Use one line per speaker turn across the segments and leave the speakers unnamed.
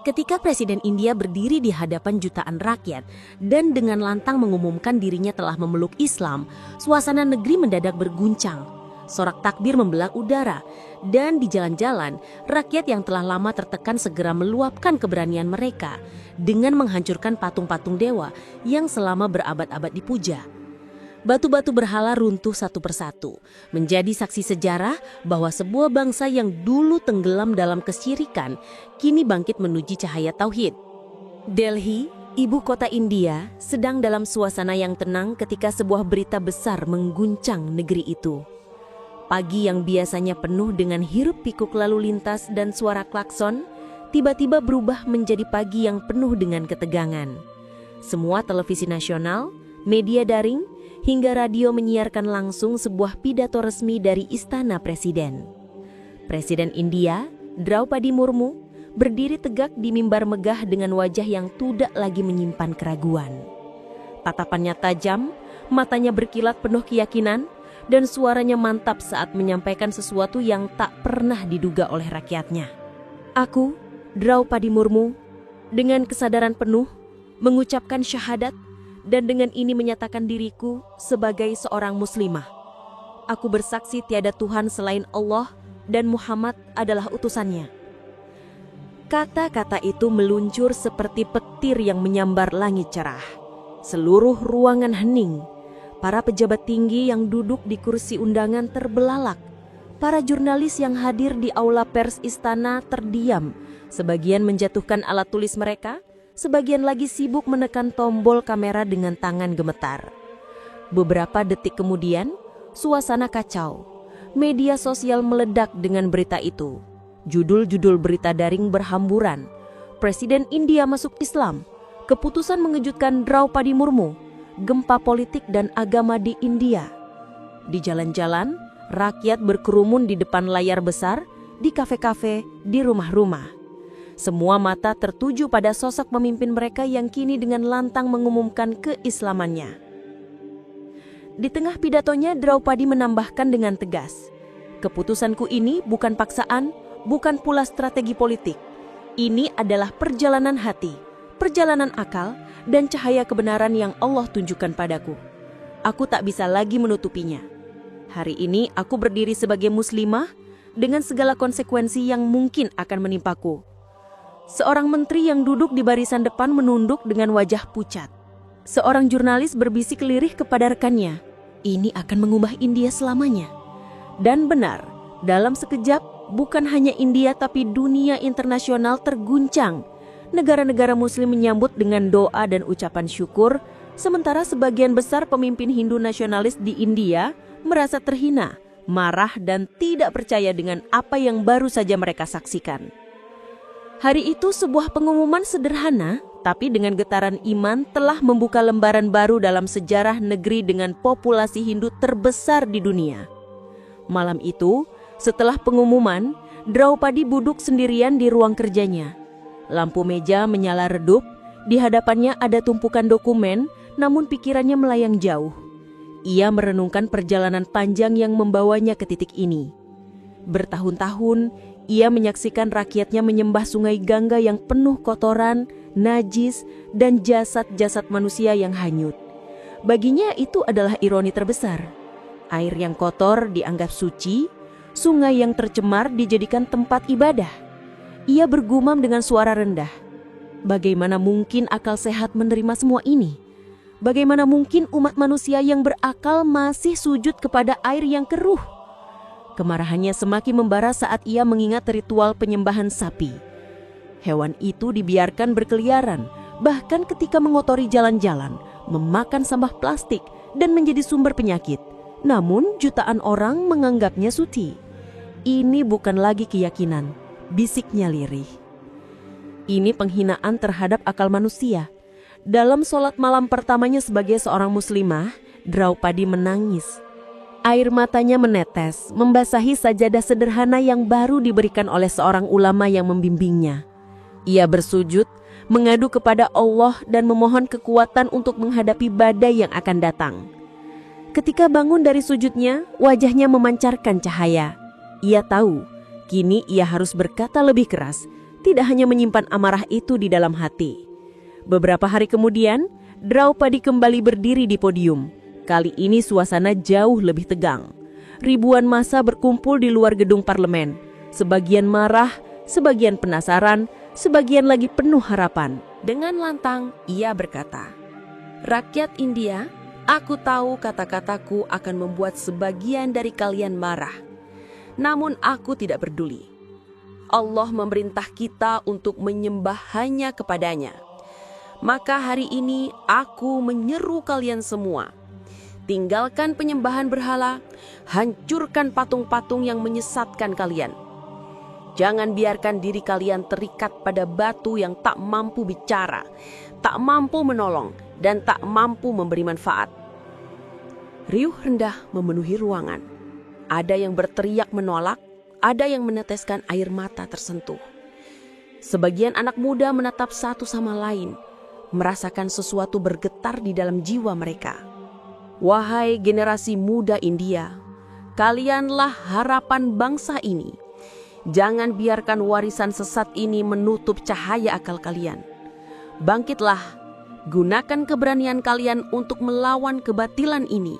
Ketika Presiden India berdiri di hadapan jutaan rakyat dan dengan lantang mengumumkan dirinya telah memeluk Islam, suasana negeri mendadak berguncang. Sorak takbir membelah udara, dan di jalan-jalan, rakyat yang telah lama tertekan segera meluapkan keberanian mereka dengan menghancurkan patung-patung dewa yang selama berabad-abad dipuja. Batu-batu berhala runtuh satu persatu, menjadi saksi sejarah bahwa sebuah bangsa yang dulu tenggelam dalam kesyirikan, kini bangkit menuju cahaya tauhid. Delhi, ibu kota India, sedang dalam suasana yang tenang ketika sebuah berita besar mengguncang negeri itu. Pagi yang biasanya penuh dengan hiruk-pikuk lalu lintas dan suara klakson, tiba-tiba berubah menjadi pagi yang penuh dengan ketegangan. Semua televisi nasional, media daring, hingga radio menyiarkan langsung sebuah pidato resmi dari Istana Presiden. Presiden India, Draupadi Murmu, berdiri tegak di mimbar megah dengan wajah yang tidak lagi menyimpan keraguan. Tatapannya tajam, matanya berkilat penuh keyakinan, dan suaranya mantap saat menyampaikan sesuatu yang tak pernah diduga oleh rakyatnya. Aku, Draupadi Murmu, dengan kesadaran penuh, mengucapkan syahadat, dan dengan ini menyatakan diriku sebagai seorang muslimah. Aku bersaksi tiada Tuhan selain Allah dan Muhammad adalah utusannya. Kata-kata itu meluncur seperti petir yang menyambar langit cerah. Seluruh ruangan hening. Para pejabat tinggi yang duduk di kursi undangan terbelalak. Para jurnalis yang hadir di aula pers istana terdiam, sebagian menjatuhkan alat tulis mereka, sebagian lagi sibuk menekan tombol kamera dengan tangan gemetar. Beberapa detik kemudian, suasana kacau. Media sosial meledak dengan berita itu. Judul-judul berita daring berhamburan. Presiden India masuk Islam. Keputusan mengejutkan Draupadi Murmu. Gempa politik dan agama di India. Di jalan-jalan, rakyat berkerumun di depan layar besar, di kafe-kafe, di rumah-rumah. Semua mata tertuju pada sosok pemimpin mereka yang kini dengan lantang mengumumkan keislamannya. Di tengah pidatonya, Draupadi menambahkan dengan tegas, "Keputusanku ini bukan paksaan, bukan pula strategi politik. Ini adalah perjalanan hati, perjalanan akal, dan cahaya kebenaran yang Allah tunjukkan padaku. Aku tak bisa lagi menutupinya. Hari ini aku berdiri sebagai muslimah dengan segala konsekuensi yang mungkin akan menimpaku." Seorang menteri yang duduk di barisan depan menunduk dengan wajah pucat. Seorang jurnalis berbisik lirih kepada rekannya, "Ini akan mengubah India selamanya." Dan benar, dalam sekejap, bukan hanya India tapi dunia internasional terguncang. Negara-negara muslim menyambut dengan doa dan ucapan syukur, sementara sebagian besar pemimpin Hindu nasionalis di India merasa terhina, marah dan tidak percaya dengan apa yang baru saja mereka saksikan. Hari itu sebuah pengumuman sederhana, tapi dengan getaran iman telah membuka lembaran baru dalam sejarah negeri dengan populasi Hindu terbesar di dunia. Malam itu, setelah pengumuman, Draupadi duduk sendirian di ruang kerjanya. Lampu meja menyala redup, di hadapannya ada tumpukan dokumen, namun pikirannya melayang jauh. Ia merenungkan perjalanan panjang yang membawanya ke titik ini. Bertahun-tahun, ia menyaksikan rakyatnya menyembah sungai Gangga yang penuh kotoran, najis, dan jasad-jasad manusia yang hanyut. Baginya itu adalah ironi terbesar. Air yang kotor dianggap suci, sungai yang tercemar dijadikan tempat ibadah. Ia bergumam dengan suara rendah. Bagaimana mungkin akal sehat menerima semua ini? Bagaimana mungkin umat manusia yang berakal masih sujud kepada air yang keruh? Kemarahannya semakin membara saat ia mengingat ritual penyembahan sapi. Hewan itu dibiarkan berkeliaran, bahkan ketika mengotori jalan-jalan, memakan sampah plastik, dan menjadi sumber penyakit. Namun jutaan orang menganggapnya suci. Ini bukan lagi keyakinan, bisiknya lirih. Ini penghinaan terhadap akal manusia. Dalam sholat malam pertamanya sebagai seorang muslimah, Draupadi menangis. Air matanya menetes, membasahi sajadah sederhana yang baru diberikan oleh seorang ulama yang membimbingnya. Ia bersujud, mengadu kepada Allah dan memohon kekuatan untuk menghadapi badai yang akan datang. Ketika bangun dari sujudnya, wajahnya memancarkan cahaya. Ia tahu, kini ia harus berkata lebih keras, tidak hanya menyimpan amarah itu di dalam hati. Beberapa hari kemudian, Draupadi kembali berdiri di podium. Kali ini suasana jauh lebih tegang. Ribuan massa berkumpul di luar gedung parlemen. Sebagian marah, sebagian penasaran, sebagian lagi penuh harapan. Dengan lantang, ia berkata, "Rakyat India, aku tahu kata-kataku akan membuat sebagian dari kalian marah. Namun aku tidak peduli. Allah memerintah kita untuk menyembah hanya kepadanya. Maka hari ini aku menyeru kalian semua. Tinggalkan penyembahan berhala, hancurkan patung-patung yang menyesatkan kalian. Jangan biarkan diri kalian terikat pada batu yang tak mampu bicara, tak mampu menolong, dan tak mampu memberi manfaat." Riuh rendah memenuhi ruangan. Ada yang berteriak menolak, ada yang meneteskan air mata tersentuh. Sebagian anak muda menatap satu sama lain, merasakan sesuatu bergetar di dalam jiwa mereka. Wahai generasi muda India, kalianlah harapan bangsa ini. Jangan biarkan warisan sesat ini menutup cahaya akal kalian. Bangkitlah, gunakan keberanian kalian untuk melawan kebatilan ini.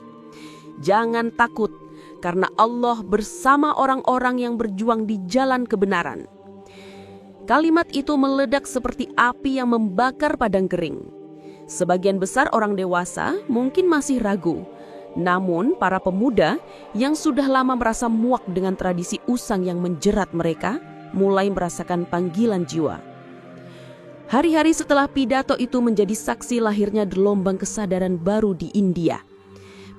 Jangan takut, karena Allah bersama orang-orang yang berjuang di jalan kebenaran. Kalimat itu meledak seperti api yang membakar padang kering. Sebagian besar orang dewasa mungkin masih ragu. Namun para pemuda yang sudah lama merasa muak dengan tradisi usang yang menjerat mereka, mulai merasakan panggilan jiwa. Hari-hari setelah pidato itu menjadi saksi lahirnya gelombang kesadaran baru di India.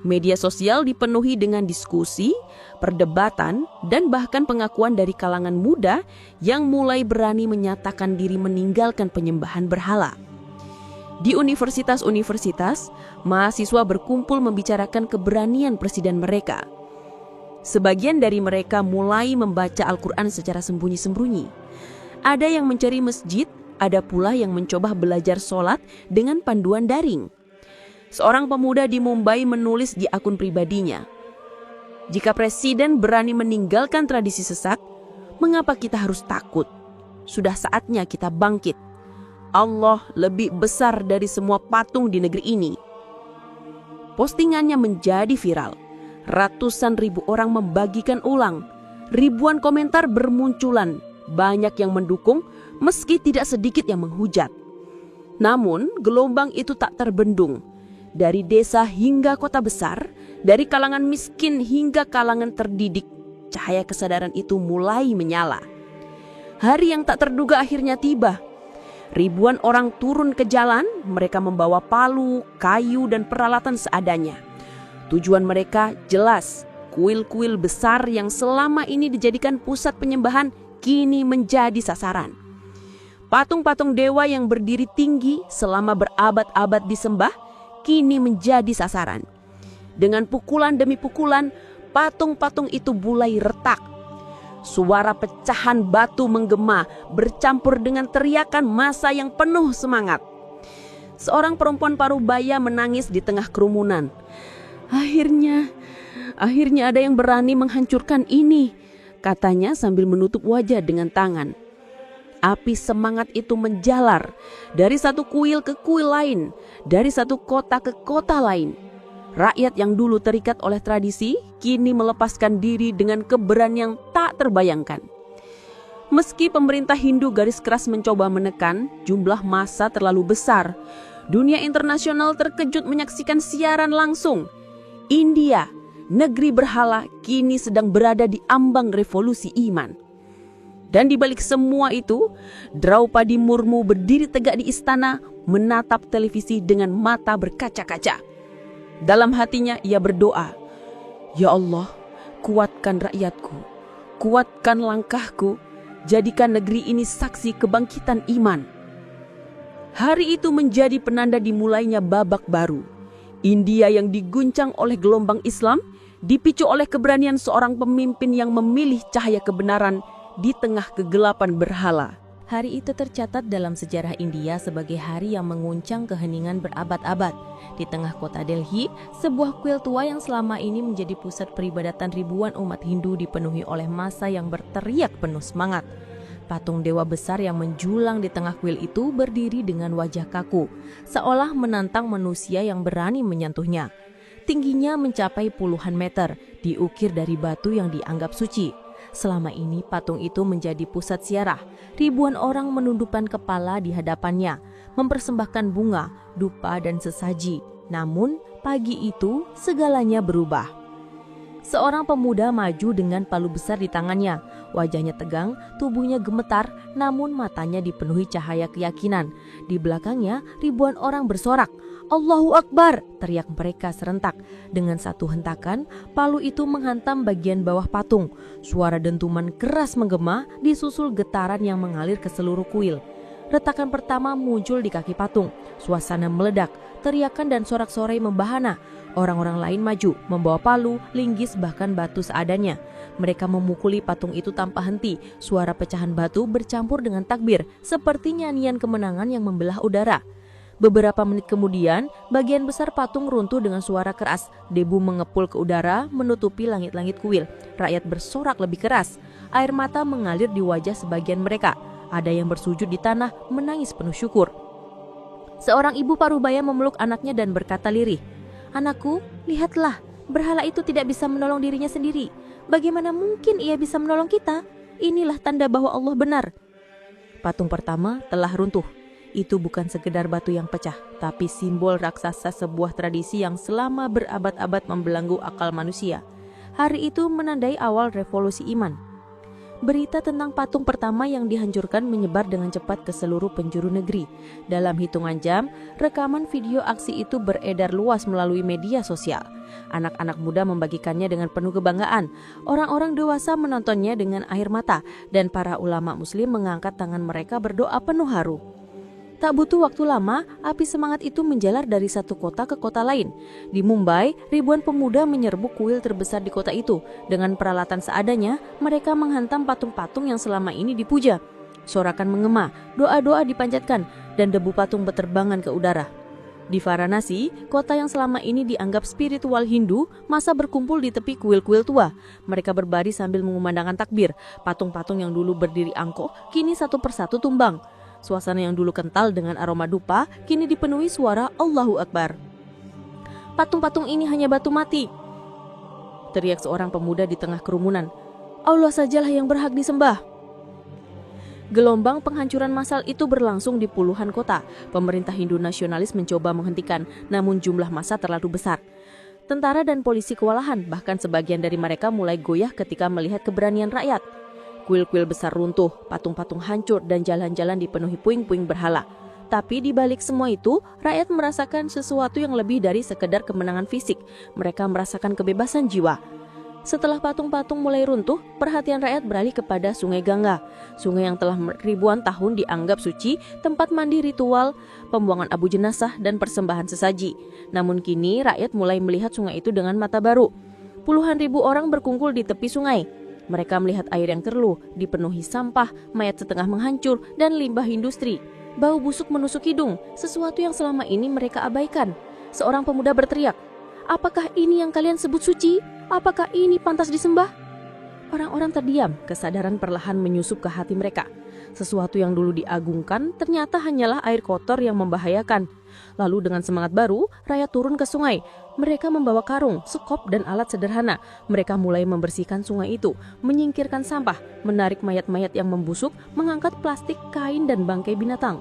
Media sosial dipenuhi dengan diskusi, perdebatan, dan bahkan pengakuan dari kalangan muda yang mulai berani menyatakan diri meninggalkan penyembahan berhala. Di universitas-universitas, mahasiswa berkumpul membicarakan keberanian presiden mereka. Sebagian dari mereka mulai membaca Al-Quran secara sembunyi-sembunyi. Ada yang mencari masjid, ada pula yang mencoba belajar sholat dengan panduan daring. Seorang pemuda di Mumbai menulis di akun pribadinya, "Jika presiden berani meninggalkan tradisi sesat, mengapa kita harus takut? Sudah saatnya kita bangkit. Allah lebih besar dari semua patung di negeri ini." Postingannya menjadi viral. Ratusan ribu orang membagikan ulang. Ribuan komentar bermunculan. Banyak yang mendukung, meski tidak sedikit yang menghujat. Namun, gelombang itu tak terbendung. Dari desa hingga kota besar, dari kalangan miskin hingga kalangan terdidik, cahaya kesadaran itu mulai menyala. Hari yang tak terduga akhirnya tiba. Ribuan orang turun ke jalan, mereka membawa palu, kayu, dan peralatan seadanya. Tujuan mereka jelas, kuil-kuil besar yang selama ini dijadikan pusat penyembahan kini menjadi sasaran. Patung-patung dewa yang berdiri tinggi selama berabad-abad disembah, kini menjadi sasaran. Dengan pukulan demi pukulan, patung-patung itu mulai retak. Suara pecahan batu menggema bercampur dengan teriakan massa yang penuh semangat. Seorang perempuan parubaya menangis di tengah kerumunan. Akhirnya ada yang berani menghancurkan ini," katanya sambil menutup wajah dengan tangan. Api semangat itu menjalar dari satu kuil ke kuil lain, dari satu kota ke kota lain. Rakyat yang dulu terikat oleh tradisi, kini melepaskan diri dengan keberanian yang tak terbayangkan. Meski pemerintah Hindu garis keras mencoba menekan, jumlah massa terlalu besar. Dunia internasional terkejut menyaksikan siaran langsung. India, negeri berhala, kini sedang berada di ambang revolusi iman. Dan di balik semua itu, Draupadi Murmu berdiri tegak di istana, menatap televisi dengan mata berkaca-kaca. Dalam hatinya ia berdoa, "Ya Allah, kuatkan rakyatku, kuatkan langkahku, jadikan negeri ini saksi kebangkitan iman." Hari itu menjadi penanda dimulainya babak baru. India yang diguncang oleh gelombang Islam, dipicu oleh keberanian seorang pemimpin yang memilih cahaya kebenaran di tengah kegelapan berhala. Hari itu tercatat dalam sejarah India sebagai hari yang menguncang keheningan berabad-abad. Di tengah kota Delhi, sebuah kuil tua yang selama ini menjadi pusat peribadatan ribuan umat Hindu dipenuhi oleh massa yang berteriak penuh semangat. Patung dewa besar yang menjulang di tengah kuil itu berdiri dengan wajah kaku, seolah menantang manusia yang berani menyentuhnya. Tingginya mencapai puluhan meter, diukir dari batu yang dianggap suci. Selama ini patung itu menjadi pusat ziarah. Ribuan orang menundukkan kepala di hadapannya, mempersembahkan bunga, dupa dan sesaji. Namun pagi itu segalanya berubah. Seorang pemuda maju dengan palu besar di tangannya. Wajahnya tegang, tubuhnya gemetar, namun matanya dipenuhi cahaya keyakinan. Di belakangnya ribuan orang bersorak. Allahu Akbar, teriak mereka serentak. Dengan satu hentakan, palu itu menghantam bagian bawah patung. Suara dentuman keras menggema disusul getaran yang mengalir ke seluruh kuil. Retakan pertama muncul di kaki patung. Suasana meledak, teriakan dan sorak-sorai membahana. Orang-orang lain maju, membawa palu, linggis bahkan batu seadanya. Mereka memukuli patung itu tanpa henti. Suara pecahan batu bercampur dengan takbir, seperti nyanyian kemenangan yang membelah udara. Beberapa menit kemudian, bagian besar patung runtuh dengan suara keras. Debu mengepul ke udara, menutupi langit-langit kuil. Rakyat bersorak lebih keras. Air mata mengalir di wajah sebagian mereka. Ada yang bersujud di tanah, menangis penuh syukur. Seorang ibu parubaya memeluk anaknya dan berkata lirih, "Anakku, lihatlah, berhala itu tidak bisa menolong dirinya sendiri. Bagaimana mungkin ia bisa menolong kita? Inilah tanda bahwa Allah benar." Patung pertama telah runtuh. Itu bukan sekedar batu yang pecah, tapi simbol raksasa sebuah tradisi yang selama berabad-abad membelenggu akal manusia. Hari itu menandai awal revolusi iman. Berita tentang patung pertama yang dihancurkan menyebar dengan cepat ke seluruh penjuru negeri. Dalam hitungan jam, rekaman video aksi itu beredar luas melalui media sosial. Anak-anak muda membagikannya dengan penuh kebanggaan. Orang-orang dewasa menontonnya dengan air mata, dan para ulama muslim mengangkat tangan mereka berdoa penuh haru. Tak butuh waktu lama, api semangat itu menjalar dari satu kota ke kota lain. Di Mumbai, ribuan pemuda menyerbu kuil terbesar di kota itu. Dengan peralatan seadanya, mereka menghantam patung-patung yang selama ini dipuja. Sorakan mengema, doa-doa dipanjatkan, dan debu patung berterbangan ke udara. Di Varanasi, kota yang selama ini dianggap spiritual Hindu, masa berkumpul di tepi kuil-kuil tua. Mereka berbaris sambil mengumandangkan takbir. Patung-patung yang dulu berdiri angkuh, kini satu persatu tumbang. Suasana yang dulu kental dengan aroma dupa kini dipenuhi suara Allahu Akbar. "Patung-patung ini hanya batu mati," teriak seorang pemuda di tengah kerumunan. "Allah sajalah yang berhak disembah." Gelombang penghancuran massal itu berlangsung di puluhan kota. Pemerintah Hindu nasionalis mencoba menghentikan, namun jumlah massa terlalu besar. Tentara dan polisi kewalahan, bahkan sebagian dari mereka mulai goyah ketika melihat keberanian rakyat. Kuil-kuil besar runtuh, patung-patung hancur, dan jalan-jalan dipenuhi puing-puing berhala. Tapi di balik semua itu, rakyat merasakan sesuatu yang lebih dari sekedar kemenangan fisik. Mereka merasakan kebebasan jiwa. Setelah patung-patung mulai runtuh, perhatian rakyat beralih kepada Sungai Gangga. Sungai yang telah ribuan tahun dianggap suci, tempat mandi ritual, pembuangan abu jenazah, dan persembahan sesaji. Namun kini rakyat mulai melihat sungai itu dengan mata baru. Puluhan ribu orang berkumpul di tepi sungai. Mereka melihat air yang keruh, dipenuhi sampah, mayat setengah menghancur, dan limbah industri. Bau busuk menusuk hidung, sesuatu yang selama ini mereka abaikan. Seorang pemuda berteriak, "Apakah ini yang kalian sebut suci? Apakah ini pantas disembah?" Orang-orang terdiam, kesadaran perlahan menyusup ke hati mereka. Sesuatu yang dulu diagungkan ternyata hanyalah air kotor yang membahayakan. Lalu dengan semangat baru, rakyat turun ke sungai. Mereka membawa karung, sekop, dan alat sederhana. Mereka mulai membersihkan sungai itu, menyingkirkan sampah, menarik mayat-mayat yang membusuk, mengangkat plastik, kain, dan bangkai binatang.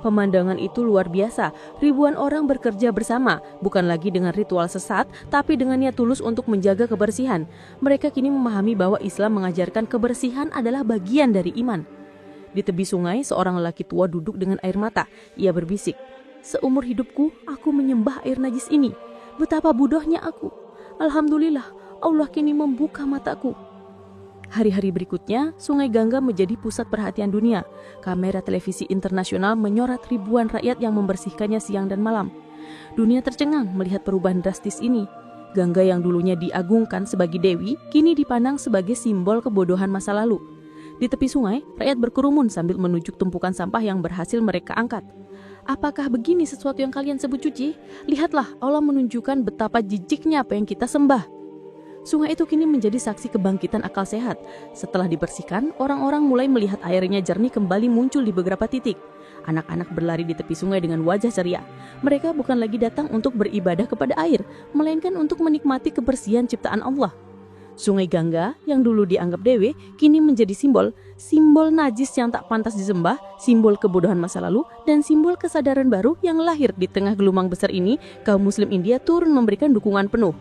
Pemandangan itu luar biasa. Ribuan orang bekerja bersama, bukan lagi dengan ritual sesat, tapi dengan niat tulus untuk menjaga kebersihan. Mereka kini memahami bahwa Islam mengajarkan kebersihan adalah bagian dari iman. Di tepi sungai, seorang lelaki tua duduk dengan air mata. Ia berbisik, "Seumur hidupku, aku menyembah air najis ini. Betapa bodohnya aku. Alhamdulillah, Allah kini membuka mataku." Hari-hari berikutnya, Sungai Gangga menjadi pusat perhatian dunia. Kamera televisi internasional menyorot ribuan rakyat yang membersihkannya siang dan malam. Dunia tercengang melihat perubahan drastis ini. Gangga yang dulunya diagungkan sebagai dewi, kini dipandang sebagai simbol kebodohan masa lalu. Di tepi sungai, rakyat berkerumun sambil menunjuk tumpukan sampah yang berhasil mereka angkat. "Apakah begini sesuatu yang kalian sebut suci? Lihatlah, Allah menunjukkan betapa jijiknya apa yang kita sembah."
Sungai itu kini menjadi saksi kebangkitan akal sehat. Setelah dibersihkan, orang-orang mulai melihat airnya jernih kembali muncul di beberapa titik. Anak-anak berlari di tepi sungai dengan wajah ceria. Mereka bukan lagi datang untuk beribadah kepada air, melainkan untuk menikmati kebersihan ciptaan Allah. Sungai Gangga yang dulu dianggap dewe, kini menjadi simbol najis yang tak pantas disembah, simbol kebodohan masa lalu, dan simbol kesadaran baru yang lahir di tengah gelombang besar ini. Kaum muslim India turun memberikan dukungan penuh.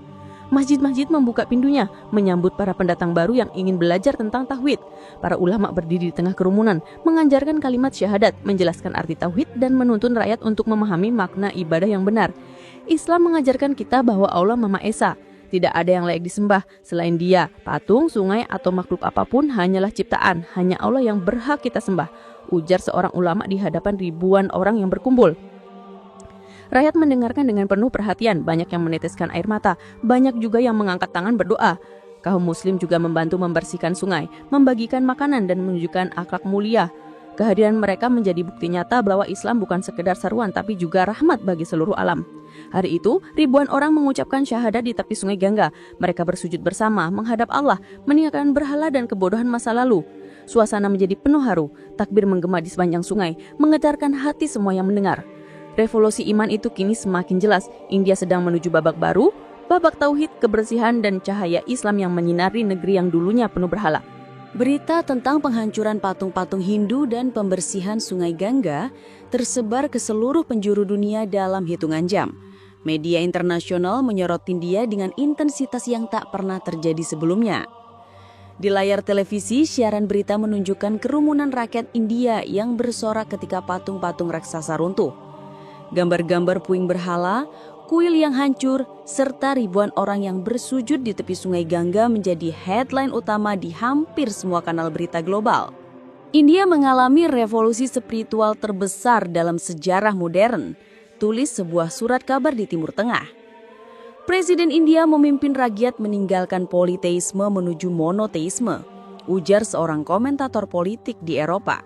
Masjid-masjid membuka pintunya, menyambut para pendatang baru yang ingin belajar tentang tauhid. Para ulama berdiri di tengah kerumunan, mengajarkan kalimat syahadat, menjelaskan arti tauhid, dan menuntun rakyat untuk memahami makna ibadah yang benar. Islam mengajarkan kita bahwa Allah Maha Esa. Tidak ada yang layak disembah selain Dia. Patung, sungai, atau makhluk apapun hanyalah ciptaan. Hanya Allah yang berhak kita sembah, ujar seorang ulama di hadapan ribuan orang yang berkumpul. Rakyat mendengarkan dengan penuh perhatian, banyak yang meneteskan air mata, banyak juga yang mengangkat tangan berdoa. Kaum muslim juga membantu membersihkan sungai, membagikan makanan dan menunjukkan akhlak mulia. Kehadiran mereka menjadi bukti nyata bahwa Islam bukan sekedar seruan tapi juga rahmat bagi seluruh alam. Hari itu, ribuan orang mengucapkan syahadat di tepi sungai Gangga. Mereka bersujud bersama, menghadap Allah, meninggalkan berhala dan kebodohan masa lalu. Suasana menjadi penuh haru, takbir menggema di sepanjang sungai, menggetarkan hati semua yang mendengar. Revolusi iman itu kini semakin jelas. India sedang menuju babak baru, babak tauhid, kebersihan, dan cahaya Islam yang menyinari negeri yang dulunya penuh berhala.
Berita tentang penghancuran patung-patung Hindu dan pembersihan sungai Gangga tersebar ke seluruh penjuru dunia dalam hitungan jam. Media internasional menyoroti India dengan intensitas yang tak pernah terjadi sebelumnya. Di layar televisi, siaran berita menunjukkan kerumunan rakyat India yang bersorak ketika patung-patung raksasa runtuh. Gambar-gambar puing berhala, kuil yang hancur, serta ribuan orang yang bersujud di tepi sungai Gangga menjadi headline utama di hampir semua kanal berita global. India mengalami revolusi spiritual terbesar dalam sejarah modern, tulis sebuah surat kabar di Timur Tengah. Presiden India memimpin rakyat meninggalkan politeisme menuju monoteisme, ujar seorang komentator politik di Eropa.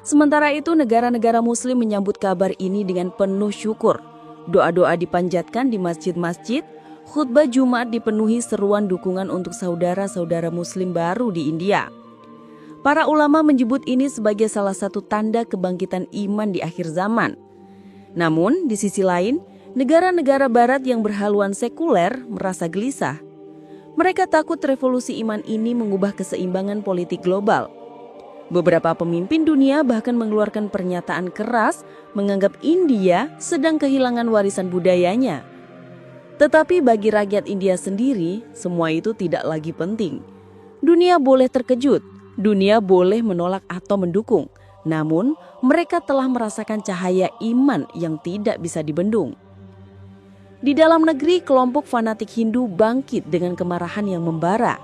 Sementara itu, negara-negara muslim menyambut kabar ini dengan penuh syukur. Doa-doa dipanjatkan di masjid-masjid, khutbah Jumat dipenuhi seruan dukungan untuk saudara-saudara muslim baru di India. Para ulama menyebut ini sebagai salah satu tanda kebangkitan iman di akhir zaman. Namun, di sisi lain, negara-negara barat yang berhaluan sekuler merasa gelisah. Mereka takut revolusi iman ini mengubah keseimbangan politik global. Beberapa pemimpin dunia bahkan mengeluarkan pernyataan keras menganggap India sedang kehilangan warisan budayanya. Tetapi bagi rakyat India sendiri, semua itu tidak lagi penting. Dunia boleh terkejut, dunia boleh menolak atau mendukung. Namun, mereka telah merasakan cahaya iman yang tidak bisa dibendung. Di dalam negeri, kelompok fanatik Hindu bangkit dengan kemarahan yang membara.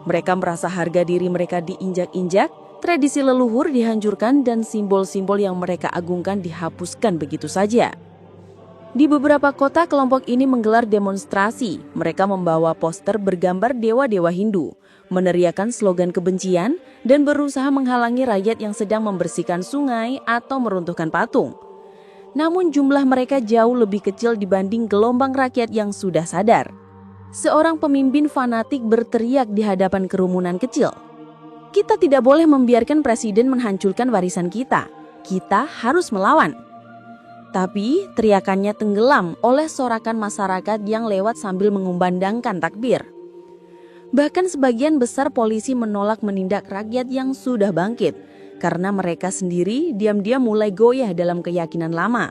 Mereka merasa harga diri mereka diinjak-injak, tradisi leluhur dihancurkan, dan simbol-simbol yang mereka agungkan dihapuskan begitu saja. Di beberapa kota, kelompok ini menggelar demonstrasi. Mereka membawa poster bergambar dewa-dewa Hindu, meneriakan slogan kebencian, dan berusaha menghalangi rakyat yang sedang membersihkan sungai atau meruntuhkan patung. Namun jumlah mereka jauh lebih kecil dibanding gelombang rakyat yang sudah sadar. Seorang pemimpin fanatik berteriak di hadapan kerumunan kecil, "Kita tidak boleh membiarkan presiden menghancurkan warisan kita. Kita harus melawan." Tapi teriakannya tenggelam oleh sorakan masyarakat yang lewat sambil mengumandangkan takbir. Bahkan sebagian besar polisi menolak menindak rakyat yang sudah bangkit, karena mereka sendiri diam-diam mulai goyah dalam keyakinan lama.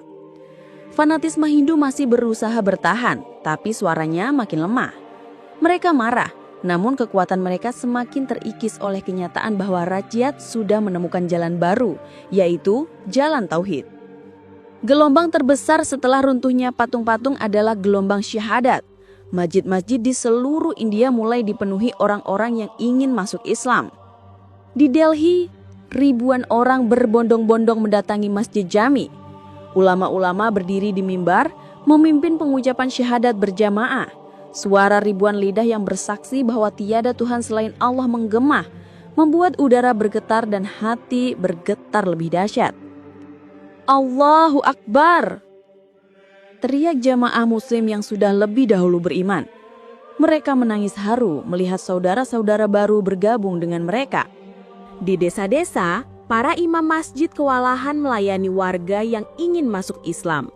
Fanatisme Hindu masih berusaha bertahan, tapi suaranya makin lemah. Mereka marah. Namun kekuatan mereka semakin terikis oleh kenyataan bahwa rakyat sudah menemukan jalan baru, yaitu jalan tauhid. Gelombang terbesar setelah runtuhnya patung-patung adalah gelombang syahadat. Masjid-masjid di seluruh India mulai dipenuhi orang-orang yang ingin masuk Islam. Di Delhi, ribuan orang berbondong-bondong mendatangi Masjid Jami. Ulama-ulama berdiri di mimbar, memimpin pengucapan syahadat berjamaah. Suara ribuan lidah yang bersaksi bahwa tiada Tuhan selain Allah menggema, membuat udara bergetar dan hati bergetar lebih dahsyat. Allahu Akbar! Teriak jamaah muslim yang sudah lebih dahulu beriman.
Mereka menangis haru melihat saudara-saudara baru bergabung dengan mereka.
Di desa-desa, para imam masjid kewalahan melayani warga yang ingin masuk Islam.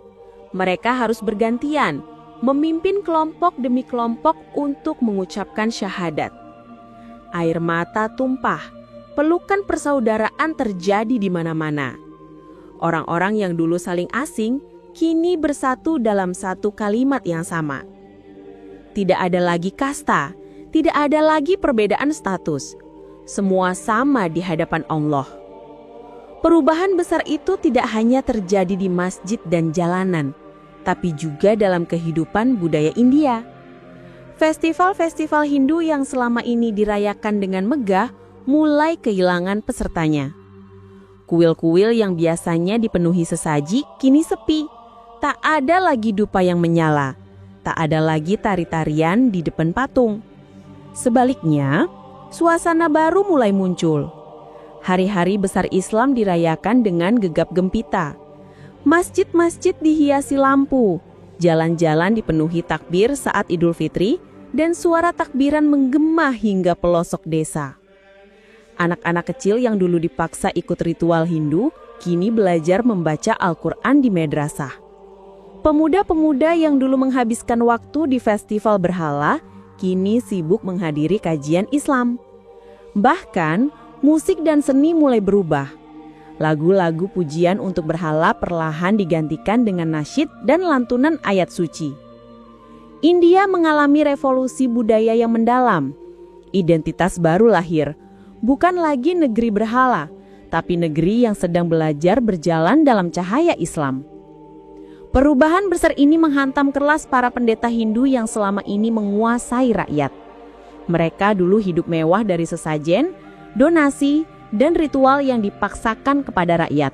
Mereka harus bergantian, memimpin kelompok demi kelompok untuk mengucapkan syahadat. Air mata tumpah, pelukan persaudaraan terjadi di mana-mana. Orang-orang yang dulu saling asing, kini bersatu dalam satu kalimat yang sama. Tidak ada lagi kasta, tidak ada lagi perbedaan status. Semua sama di hadapan Allah. Perubahan besar itu tidak hanya terjadi di masjid dan jalanan, tapi juga dalam kehidupan budaya India. Festival-festival Hindu yang selama ini dirayakan dengan megah mulai kehilangan pesertanya. Kuil-kuil yang biasanya dipenuhi sesaji kini sepi. Tak ada lagi dupa yang menyala. Tak ada lagi tari-tarian di depan patung. Sebaliknya, suasana baru mulai muncul. Hari-hari besar Islam dirayakan dengan gegap gempita. Masjid-masjid dihiasi lampu, jalan-jalan dipenuhi takbir saat Idul Fitri, dan suara takbiran menggema hingga pelosok desa. Anak-anak kecil yang dulu dipaksa ikut ritual Hindu, kini belajar membaca Al-Quran di madrasah. Pemuda-pemuda yang dulu menghabiskan waktu di festival berhala, kini sibuk menghadiri kajian Islam. Bahkan, musik dan seni mulai berubah. Lagu-lagu pujian untuk berhala perlahan digantikan dengan nasyid dan lantunan ayat suci. India mengalami revolusi budaya yang mendalam. Identitas baru lahir, bukan lagi negeri berhala, tapi negeri yang sedang belajar berjalan dalam cahaya Islam. Perubahan besar ini menghantam kelas para pendeta Hindu yang selama ini menguasai rakyat. Mereka dulu hidup mewah dari sesajen, donasi, dan ritual yang dipaksakan kepada rakyat.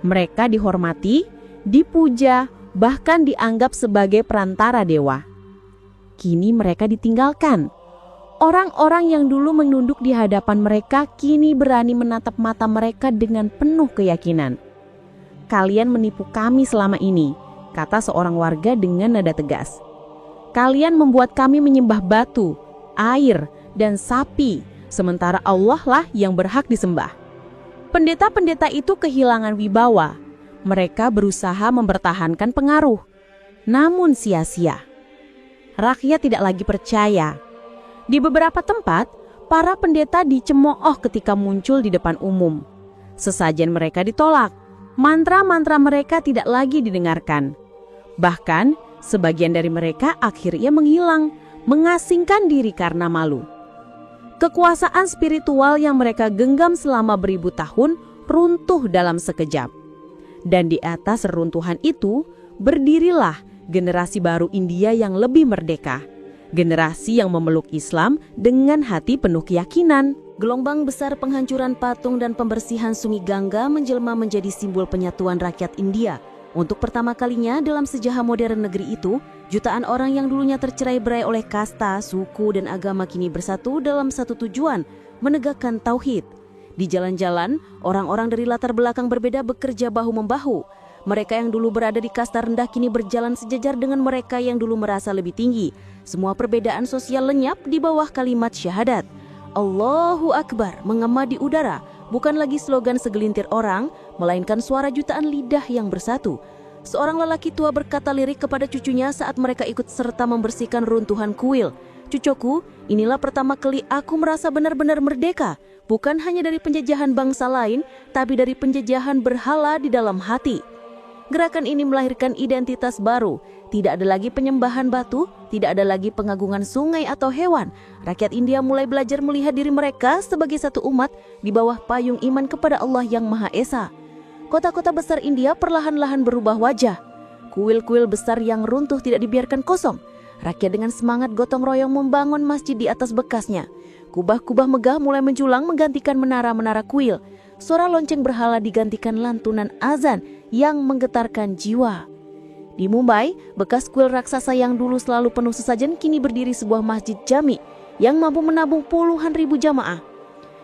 Mereka dihormati, dipuja, bahkan dianggap sebagai perantara dewa. Kini mereka ditinggalkan. Orang-orang yang dulu menunduk di hadapan mereka kini berani menatap mata mereka dengan penuh keyakinan. Kalian menipu kami selama ini, kata seorang warga dengan nada tegas. Kalian membuat kami menyembah batu, air, dan sapi, sementara Allah lah yang berhak disembah. Pendeta-pendeta itu kehilangan wibawa. Mereka berusaha mempertahankan pengaruh, namun sia-sia. Rakyat tidak lagi percaya. Di beberapa tempat, para pendeta dicemooh ketika muncul di depan umum. Sesajen mereka ditolak. Mantra-mantra mereka tidak lagi didengarkan. Bahkan, sebagian dari mereka akhirnya menghilang, mengasingkan diri karena malu. Kekuasaan spiritual yang mereka genggam selama beribu tahun runtuh dalam sekejap. Dan di atas reruntuhan itu, berdirilah generasi baru India yang lebih merdeka. Generasi yang memeluk Islam dengan hati penuh keyakinan. Gelombang besar penghancuran patung dan pembersihan Sungai Gangga menjelma menjadi simbol penyatuan rakyat India. Untuk pertama kalinya dalam sejarah modern negeri itu, jutaan orang yang dulunya tercerai-berai oleh kasta, suku, dan agama kini bersatu dalam satu tujuan, menegakkan tauhid. Di jalan-jalan, orang-orang dari latar belakang berbeda bekerja bahu-membahu. Mereka yang dulu berada di kasta rendah kini berjalan sejajar dengan mereka yang dulu merasa lebih tinggi. Semua perbedaan sosial lenyap di bawah kalimat syahadat. Allahu Akbar menggema di udara, bukan lagi slogan segelintir orang, melainkan suara jutaan lidah yang bersatu. Seorang lelaki tua berkata lirik kepada cucunya saat mereka ikut serta membersihkan runtuhan kuil. Cucuku, inilah pertama kali aku merasa benar-benar merdeka, bukan hanya dari penjajahan bangsa lain, tapi dari penjajahan berhala di dalam hati. Gerakan ini melahirkan identitas baru. Tidak ada lagi penyembahan batu, tidak ada lagi pengagungan sungai atau hewan. Rakyat India mulai belajar melihat diri mereka sebagai satu umat di bawah payung iman kepada Allah yang Maha Esa. Kota-kota besar India perlahan-lahan berubah wajah. Kuil-kuil besar yang runtuh tidak dibiarkan kosong. Rakyat dengan semangat gotong royong membangun masjid di atas bekasnya. Kubah-kubah megah mulai menjulang menggantikan menara-menara kuil. Suara lonceng berhala digantikan lantunan azan yang menggetarkan jiwa. Di Mumbai, bekas kuil raksasa yang dulu selalu penuh sesajen kini berdiri sebuah masjid jami yang mampu menampung puluhan ribu jamaah.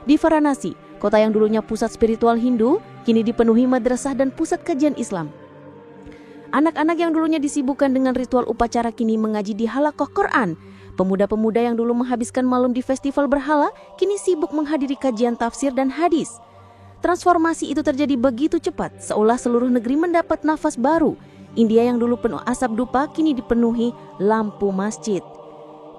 Di Varanasi, kota yang dulunya pusat spiritual Hindu, kini dipenuhi madrasah dan pusat kajian Islam. Anak-anak yang dulunya disibukkan dengan ritual upacara kini mengaji di halakoh Quran.
Pemuda-pemuda yang dulu menghabiskan malam di festival berhala, kini sibuk menghadiri kajian tafsir dan hadis. Transformasi itu terjadi begitu cepat, seolah seluruh negeri mendapat nafas baru. India yang dulu penuh asap dupa, kini dipenuhi lampu masjid.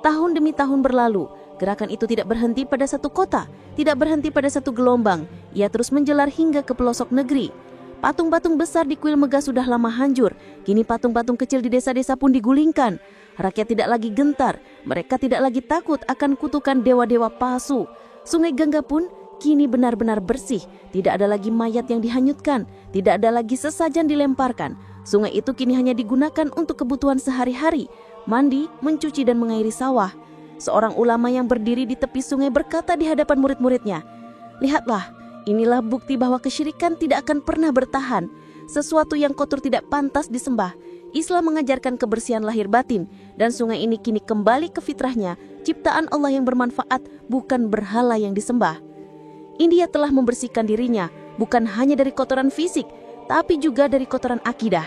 Tahun demi tahun berlalu, gerakan itu tidak berhenti pada satu kota, tidak berhenti pada satu gelombang. Ia terus menjelar hingga ke pelosok negeri. Patung-patung besar di kuil megah sudah lama hancur, kini patung-patung kecil di desa-desa pun digulingkan. Rakyat tidak lagi gentar, mereka tidak lagi takut akan kutukan dewa-dewa palsu. Sungai Gangga pun kini benar-benar bersih, tidak ada lagi mayat yang dihanyutkan, tidak ada lagi sesajen dilemparkan. Sungai itu kini hanya digunakan untuk kebutuhan sehari-hari, mandi, mencuci dan mengairi sawah. Seorang ulama yang berdiri di tepi sungai berkata di hadapan murid-muridnya, "Lihatlah, inilah bukti bahwa kesyirikan tidak akan pernah bertahan. Sesuatu yang kotor tidak pantas disembah. Islam mengajarkan kebersihan lahir batin, dan sungai ini kini kembali ke fitrahnya, ciptaan Allah yang bermanfaat, bukan berhala yang disembah." India telah membersihkan dirinya, bukan hanya dari kotoran fisik, tapi juga dari kotoran akidah.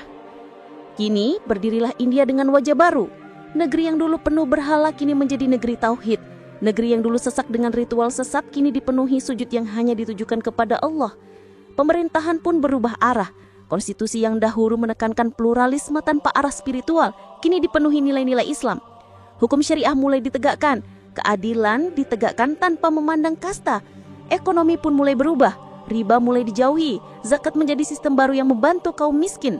Kini berdirilah India dengan wajah baru. Negeri yang dulu penuh berhala kini menjadi negeri tauhid. Negeri yang dulu sesak dengan ritual sesat kini dipenuhi sujud yang hanya ditujukan kepada Allah. Pemerintahan pun berubah arah. Konstitusi yang dahulu menekankan pluralisme tanpa arah spiritual kini dipenuhi nilai-nilai Islam. Hukum syariah mulai ditegakkan, keadilan ditegakkan tanpa memandang kasta. Ekonomi pun mulai berubah, riba mulai dijauhi, zakat menjadi sistem baru yang membantu kaum miskin.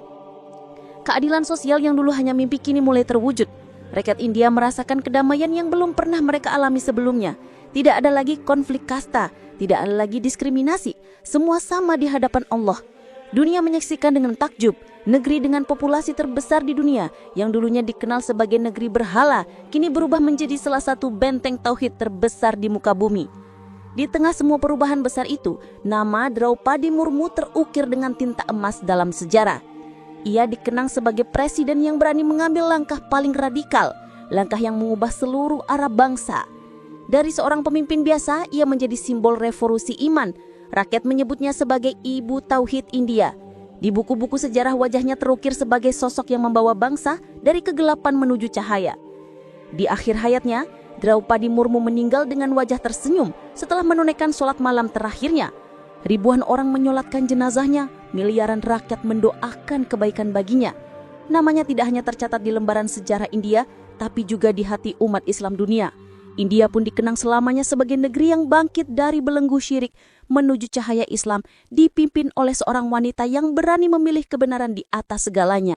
Keadilan sosial yang dulu hanya mimpi kini mulai terwujud. Rakyat India merasakan kedamaian yang belum pernah mereka alami sebelumnya. Tidak ada lagi konflik kasta, tidak ada lagi diskriminasi. Semua sama di hadapan Allah. Dunia menyaksikan dengan takjub, negeri dengan populasi terbesar di dunia yang dulunya dikenal sebagai negeri berhala, kini berubah menjadi salah satu benteng tauhid terbesar di muka bumi. Di tengah semua perubahan besar itu, nama Draupadi Murmu terukir dengan tinta emas dalam sejarah. Ia dikenang sebagai presiden yang berani mengambil langkah paling radikal, langkah yang mengubah seluruh arah bangsa. Dari seorang pemimpin biasa, ia menjadi simbol revolusi iman. Rakyat menyebutnya sebagai Ibu Tauhid India. Di buku-buku sejarah wajahnya terukir sebagai sosok yang membawa bangsa dari kegelapan menuju cahaya. Di akhir hayatnya, Draupadi Murmu meninggal dengan wajah tersenyum setelah menunaikan sholat malam terakhirnya. Ribuan orang menyolatkan jenazahnya, miliaran rakyat mendoakan kebaikan baginya. Namanya tidak hanya tercatat di lembaran sejarah India, tapi juga di hati umat Islam dunia. India pun dikenang selamanya sebagai negeri yang bangkit dari belenggu syirik menuju cahaya Islam, dipimpin oleh seorang wanita yang berani memilih kebenaran di atas segalanya.